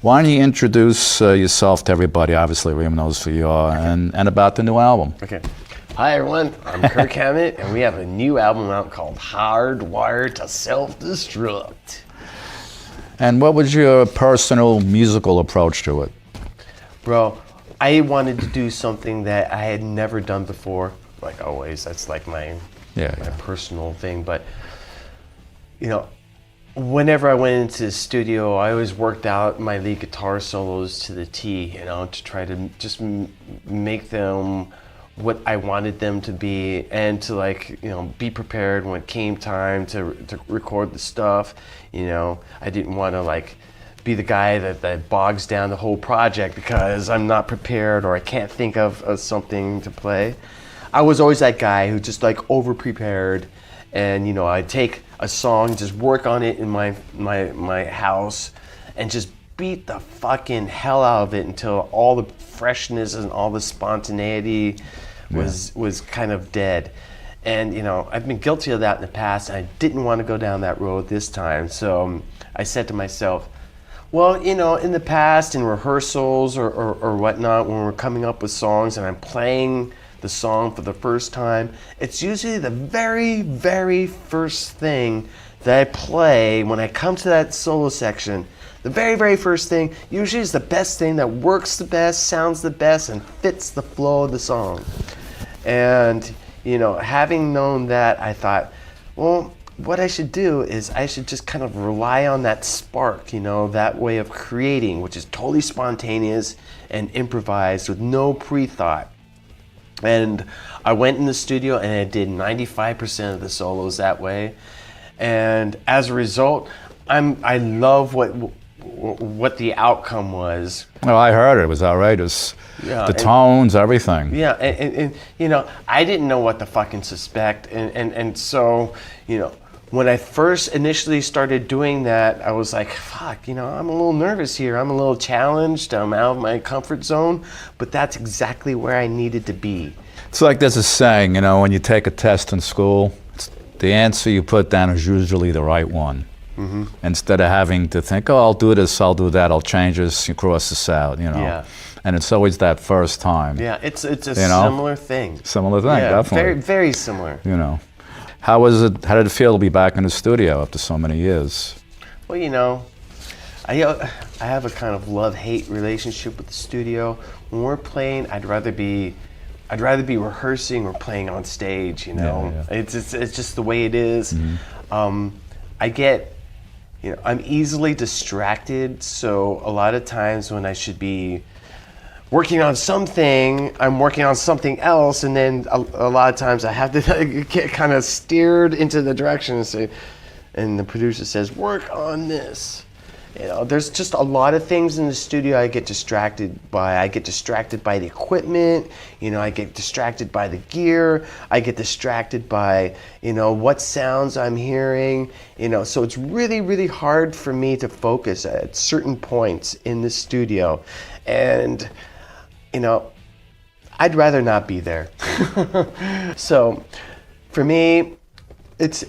Why don't you introduce yourself to everybody? Obviously, everyone knows who you are, and about the new album. Okay. Hi, everyone. I'm Kirk Hammett, and we have a new album out called Hardwired to Self-Destruct. And what was your personal musical approach to it? Bro, I wanted to do something that I had never done before. Like always, that's like my personal thing. But, you know, whenever I went into the studio, I always worked out my lead guitar solos to the T, you know, to try to just make them what I wanted them to be, and to, like, you know, be prepared when it came time to record the stuff. You know, I didn't want to, like, be the guy that bogs down the whole project because I'm not prepared or I can't think of something to play. I was always that guy who just, like, over prepared, and, you know, I'd take a song, just work on it in my house, and just beat the fucking hell out of it until all the freshness and all the spontaneity was kind of dead. And, you know, I've been guilty of that in the past, and I didn't want to go down that road this time. So I said to myself, well, you know, in the past, in rehearsals or whatnot, when we're coming up with songs and I'm playing the song for the first time, it's usually the very, very first thing that I play when I come to that solo section. The very, very first thing usually is the best thing that works the best, sounds the best, and fits the flow of the song. And, you know, having known that, I thought, well, what I should do is I should just kind of rely on that spark, you know, that way of creating, which is totally spontaneous and improvised with no pre-thought. And I went in the studio and I did 95% of the solos that way. And as a result, I love what the outcome was. Well, I heard it. It was outrageous. Yeah, the tones, everything. Yeah, and you know, I didn't know what to fucking suspect. And so, you know, when I first initially started doing that, I was like, fuck, you know, I'm a little nervous here. I'm a little challenged. I'm out of my comfort zone. But that's exactly where I needed to be. It's like there's a saying, you know, when you take a test in school, the answer you put down is usually the right one. Mm-hmm. Instead of having to think, oh, I'll do this, I'll do that, I'll change this, you cross this out, you know. Yeah. And it's always that first time. Yeah, it's a similar thing. Similar thing, yeah, definitely. Very, very similar. You know. How did it feel to be back in the studio after so many years? Well, you know, I have a kind of love-hate relationship with the studio. When we're playing, I'd rather be rehearsing or playing on stage, you know. Yeah. It's just the way it is. Mm-hmm. I'm easily distracted, so a lot of times when I should be working on something, I'm working on something else, and then a lot of times I have to get kind of steered into the direction and say, and the producer says, work on this. You know, there's just a lot of things in the studio I get distracted by. I get distracted by the equipment, you know, I get distracted by the gear, I get distracted by, you know, what sounds I'm hearing, you know, so it's really, really hard for me to focus at certain points in the studio. And, you know, I'd rather not be there. So, for me, it's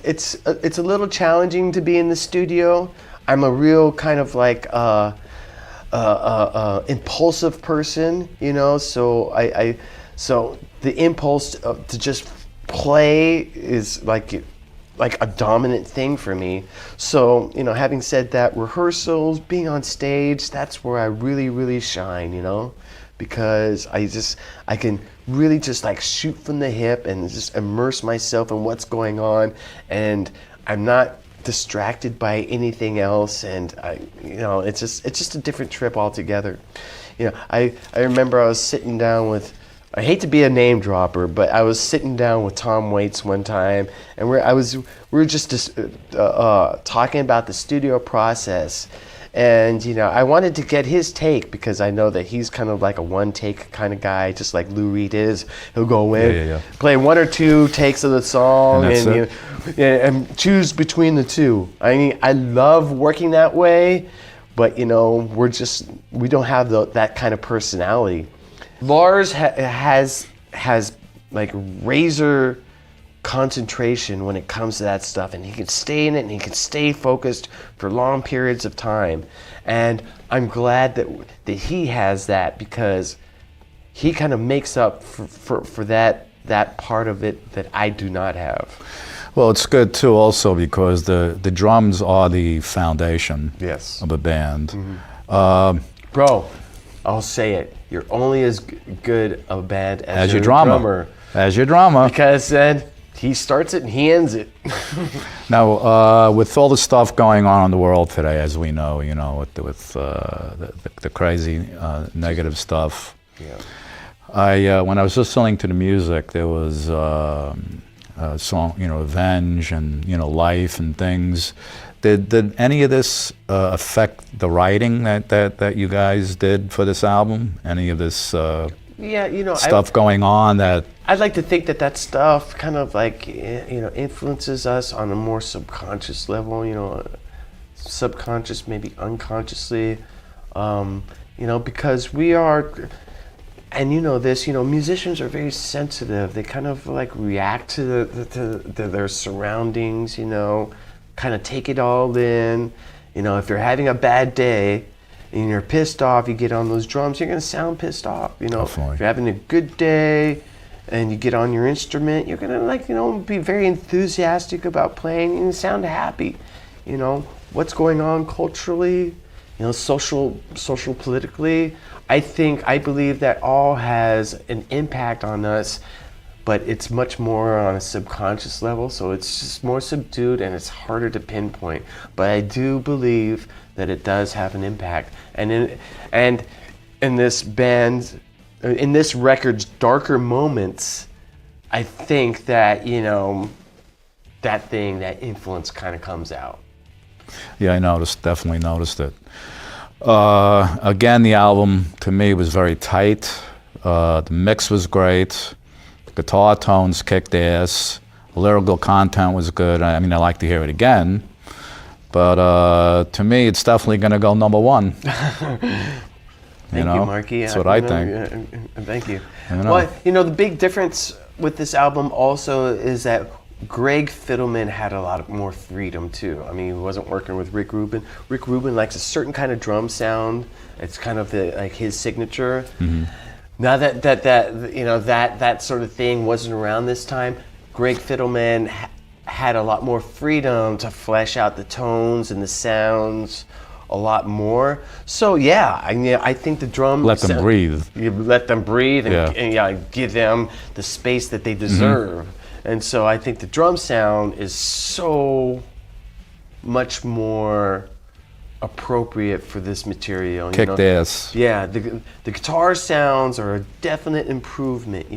a little challenging to be in the studio. I'm a real kind of like impulsive person, you know. So so the impulse to just play is like a dominant thing for me. So, you know, having said that, rehearsals, being on stage, that's where I really, really shine, you know, because I can really just like shoot from the hip and just immerse myself in what's going on, and I'm not distracted by anything else, and it's just a different trip altogether. You know, I remember I was sitting down with, I hate to be a name dropper, but I was sitting down with Tom Waits one time, and we were just talking about the studio process. And, you know, I wanted to get his take because I know that he's kind of like a one-take kind of guy, just like Lou Reed is. He'll go in, play one or two takes of the song, and choose between the two. I mean, I love working that way, but, you know, we don't have that kind of personality. Lars has like razor concentration when it comes to that stuff, and he can stay in it and he can stay focused for long periods of time. And I'm glad that he has that, because he kind of makes up for that part of it that I do not have. Well, it's good too also because the drums are the foundation Yes. of a band. Bro, I'll say it. You're only as good a band as your drummer. As your drummer. Because then he starts it and he ends it. Now, with all the stuff going on in the world today, as we know, with the crazy negative stuff, Yeah. when I was listening to the music, there was a song, Avenge and, Life and things. Did any of this affect the writing that you guys did for this album? Any of this stuff going on that... I'd like to think that stuff kind of like, influences us on a more subconscious level, subconscious, maybe unconsciously, because we are, and this, musicians are very sensitive. They kind of like react to their surroundings, kind of take it all in. If you're having a bad day and you're pissed off, you get on those drums, you're gonna sound pissed off. Definitely. If you're having a good day and you get on your instrument, you're gonna be very enthusiastic about playing and sound happy. What's going on culturally, social politically. I believe that all has an impact on us, but it's much more on a subconscious level, so it's just more subdued and it's harder to pinpoint. But I do believe that it does have an impact. And in this band's, in this record's darker moments, I think that, that influence kind of comes out. Yeah, I definitely noticed it. Again, the album to me was very tight. The mix was great. Guitar tones kicked ass. Lyrical content was good. I mean, I like to hear it again. But to me, it's definitely going to go number one. Thank you, Marky. That's what I think. Thank you. Well, the big difference with this album also is that Greg Fidelman had a lot more freedom too. I mean, he wasn't working with Rick Rubin. Rick Rubin likes a certain kind of drum sound. It's kind of his signature. Mm-hmm. Now that sort of thing wasn't around this time, Greg Fidelman had a lot more freedom to flesh out the tones and the sounds a lot more. So yeah, I think the drum... Let them breathe. You let them breathe and give them the space that they deserve. Mm-hmm. And so I think the drum sound is so much more appropriate for this material. Kicked ass. Yeah, the guitar sounds are a definite improvement.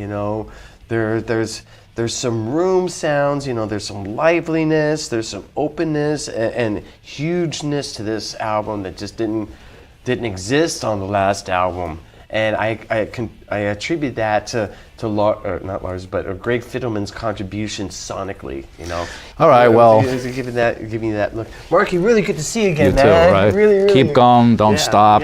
There's some room sounds. There's some liveliness. There's some openness and hugeness to this album that just didn't exist on the last album. And I attribute that to not Lars, but Greg Fidelman's contribution sonically. All right, well, giving you that look. Marky, really good to see you again, you man. too, right? Really, keep going, don't stop.